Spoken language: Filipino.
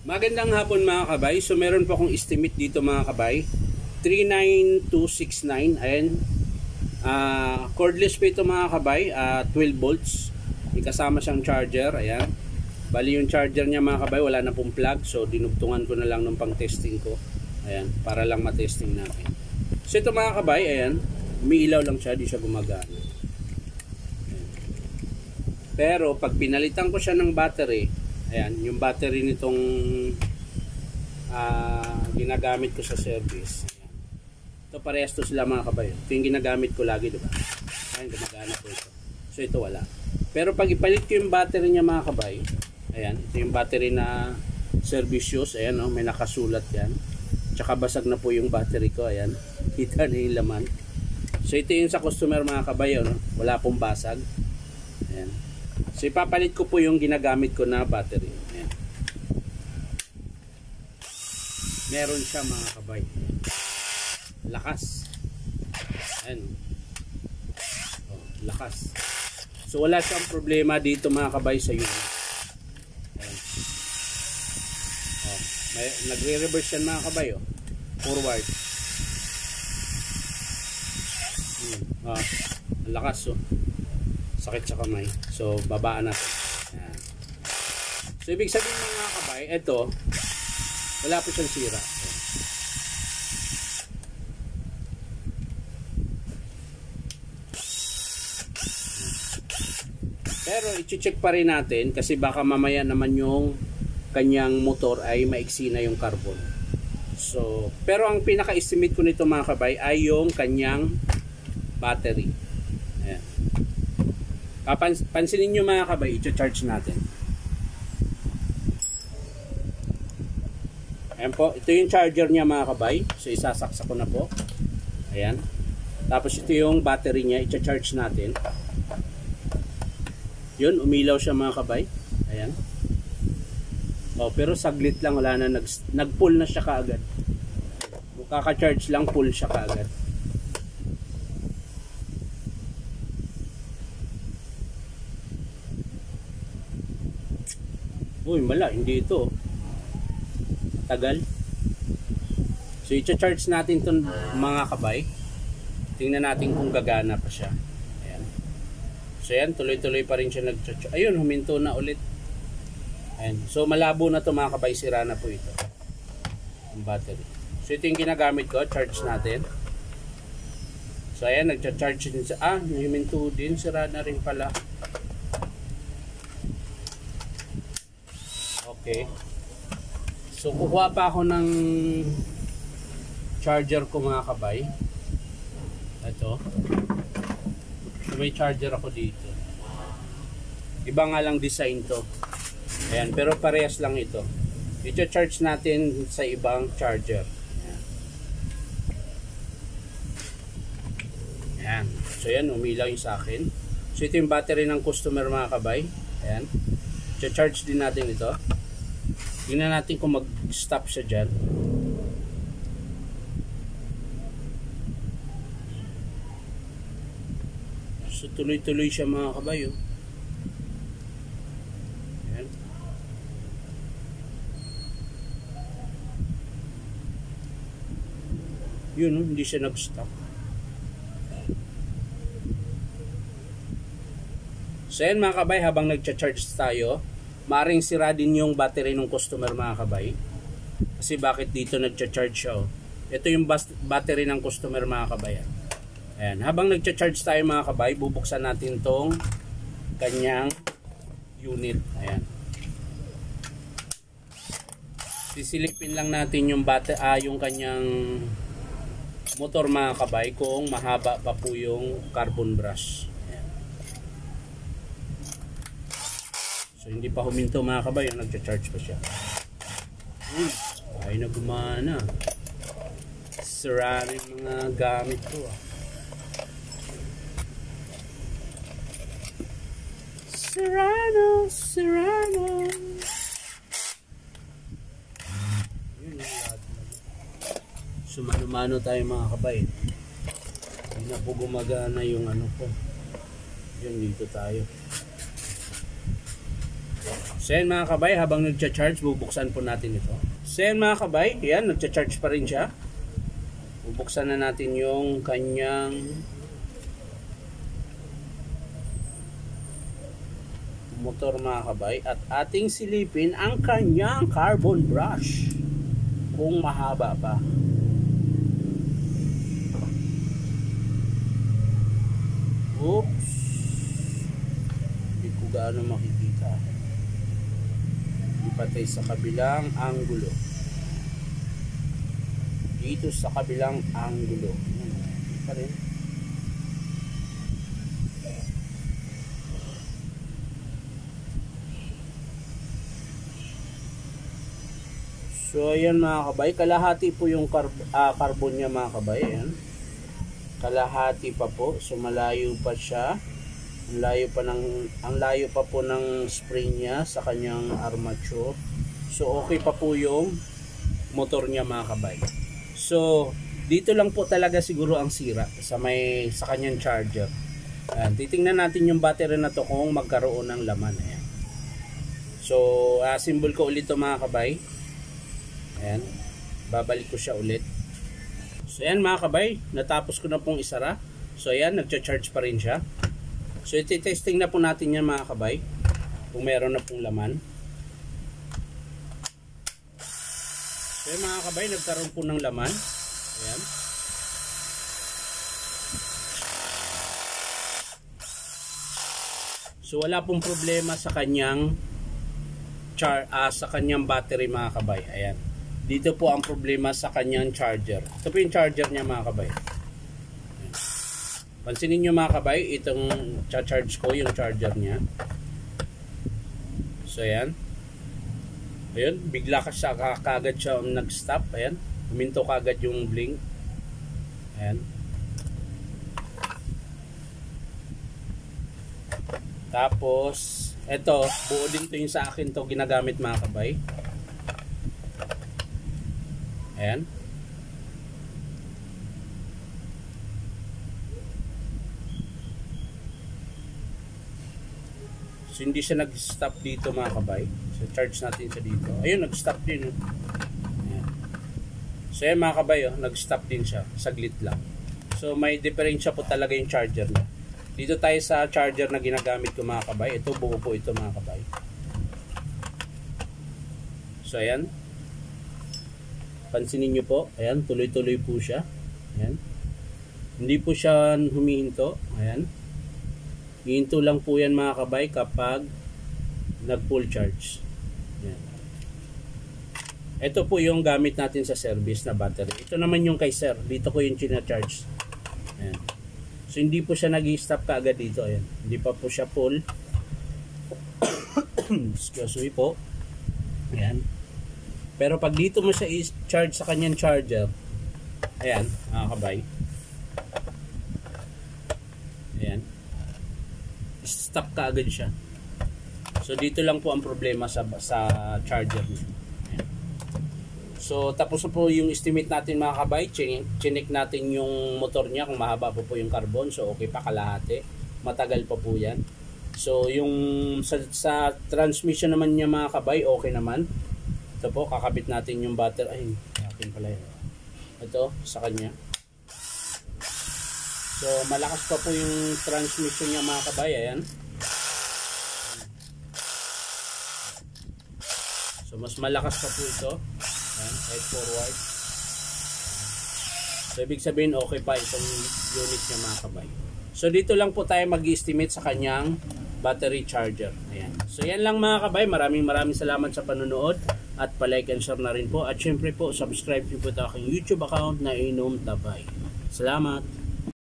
Magandang hapon mga kabay. So meron po akong estimate dito mga kabay. 39269. Ayan. Cordless po ito mga kabay. 12 volts. May kasama siyang charger. Ayan. Bali yung charger niya mga kabay wala na pong plug. So dinugtungan ko na lang nung pang testing ko. Ayan. Para lang matesting natin. So ito mga kabay. Ayan. Umiilaw lang siya. Di siya gumagana. Ayan. Pero pag pinalitan ko siya ng battery. Ayan, yung battery nitong ginagamit ko sa service. Ayan. Ito parehas to sila mga kabayo. Ito yung ginagamit ko lagi, diba? Ayan, gumagana po ito. So ito wala. Pero pag ipalit ko yung battery niya mga kabayo, ayan, ito yung battery na service use. Ayan, oh, may nakasulat yan. Tsaka basag na po yung battery ko. Ayan, kita na yung laman. So ito yung sa customer mga kabayo, no? Wala pong basag. Ayan. So ipapalit ko po yung ginagamit ko na battery. Ayan. Meron siya mga kabay. Lakas. Ayan. Oh, lakas. So wala siyang problema dito mga kabay sa unit. Ayan. Oh, nagre-reverse yan mga kabay. Oh. Forward. Oh, lakas oh. Sakit sa kamay. So, babaan natin. Ayan. So, ibig sabihin mga kabay, ito, wala po siyang sira. Ayan. Pero, i-check pa rin natin kasi baka mamaya naman yung kanyang motor ay maiksi na yung carbon. So, pero ang pinaka-estimate ko nito mga kabay ay yung kanyang battery. Ayan. Pansinin nyo mga kabay, i-charge natin. Ayan po, ito yung charger niya mga kabay. So isasaksak ko na po. Ayan. Tapos ito yung battery niya, i-charge natin. Yun, umilaw siya mga kabay. Ayan. Oh, pero saglit lang, wala na, nag-pull na siya kaagad. Kaka-charge lang, pull siya kaagad. Uy, mala, hindi ito. Tagal. So, i-charge natin itong mga kabay. Tingnan natin kung gagana pa siya. Ayan. So, ayan, tuloy-tuloy pa rin siya nag-charge. Ayun, huminto na ulit. Ayan. So, malabo na ito mga kabay. Sira na po ito. Ang battery. So, ito yung ginagamit ko. Charge natin. So, ayan, nag-charge din siya. Huminto din. Sira na rin pala. Okay. So kukuha pa ako ng charger ko mga kabay. Ito. So, may charger ako dito. Iba nga lang design to. Ayan, pero parehas lang ito. I-charge natin sa ibang charger. Ayan. Ayan. So yan, umilaw yung sa akin. So ito yung battery ng customer mga kabay. Ayan. I-charge din natin ito. Tingnan natin kung mag-stop siya dyan. So tuloy-tuloy siya mga kabayo. Ayan. Yun, hindi siya nag-stop. So yan mga kabay, habang nag-charge tayo, maring sira din yung battery ng customer mga kabay. Kasi bakit dito nagcha-charge siya? Oh. Ito yung battery ng customer mga kabay. Ayan. Habang nagcha-charge tayo mga kabay, bubuksan natin tong kanyang unit. Ayan. Sisilipin lang natin yung yung kanyang motor mga kabay kung mahaba pa po yung carbon brush. So hindi pa huminto mga kabay, nagcha-charge pa siya. Ay na gumana. Sira rin mga gamit ko. Serrano. So mano-mano tayo mga kabay. Hindi na po gumagana yung ano ko. Yun, dito tayo. So yan mga kabay, habang nagcha-charge, bubuksan po natin ito. So yan mga kabay, yan, nagcha-charge pa rin siya. Bubuksan na natin yung kanyang motor mga kabay at ating silipin ang kanyang carbon brush kung mahaba pa. Oops, hindi ko gaano makikita. Ipatay sa kabilang anggulo. Dito sa kabilang anggulo. Pa rin. So ayan mga kabay, kalahati po yung carbon niya mga kabay. Ayan. Kalahati pa po, so malayo pa siya. Ang layo pa po ng spring niya sa kanyang armature. So okay pa po yung motor niya mga kabay. So dito lang po talaga siguro ang sira sa kanyang charger. Ayan, titingnan natin yung battery na to kung magkaroon ng laman. Ayan. So symbol ko ulit to mga kabay. Ayan, babalik ko siya ulit. So ayan mga kabay, natapos ko na pong isara. So ayan, nagcha-charge pa rin siya. So iti-testing na po natin yan mga kabay, kung meron na pong laman. So ayan mga kabay, nagkaroon po ng laman. Ayan. So wala pong problema sa kanyang battery mga kabay. Ayan. Dito po ang problema sa kanyang charger. Ito po yung charger niya mga kabay. Ayan. Pansinin nyo mga kabay, itong charge ko yung charger niya. So ayan. Ayan, bigla kagad siya nag-stop. Ayan, huminto kagad yung blink. Ayan. Tapos eto, buo din to yung sa akin to ginagamit mga kabay. Ayan. So hindi siya nag-stop dito mga kabay. So charge natin siya dito. Ayun, nag-stop din. Ayan. So ayan mga kabay, nag-stop din siya. Saglit lang. So may diferensya po talaga yung charger niya. Dito tayo sa charger na ginagamit ko mga kabay. Ito, buo po ito mga kabay. So ayan. Pansinin nyo po. Ayan, tuloy-tuloy po siya. Ayan. Hindi po siya humihinto. Ayan. Hihinto lang po yan mga kabay kapag nag-full charge. Ayan. Ito po yung gamit natin sa service na battery. Ito naman yung kay sir. Dito ko yung china-charge. Ayan. So hindi po siya nag-stop kaagad dito. Ayan. Hindi pa po siya full. Excuse me po. Ayan. Pero pag dito mo siya i-charge sa kanyang charger, ayan, mga kabay. Ayan. Stop kaagad siya. So dito lang po ang problema sa charger niya. Ayan. So tapos na po yung estimate natin mga kabay. Chinek natin yung motor niya kung mahaba po yung carbon. So okay pa, kalahati. Matagal pa po yan. So yung sa transmission naman niya mga kabay, okay naman. Ito po, kakabit natin yung battery. Ay, akin pala yun. Ito, sa kanya. So, malakas pa po yung transmission niya mga kabay. Ayan. So, mas malakas pa po ito. Ayan, right forward. So, ibig sabihin, okay pa itong unit niya mga kabay. So, dito lang po tayo mag-estimate sa kanyang battery charger. Ayan. So, yan lang mga kabay. Maraming salamat sa panonood. At palike and share na rin po. At syempre po, subscribe nyo po ito aking YouTube account na Inom Tabay. Salamat!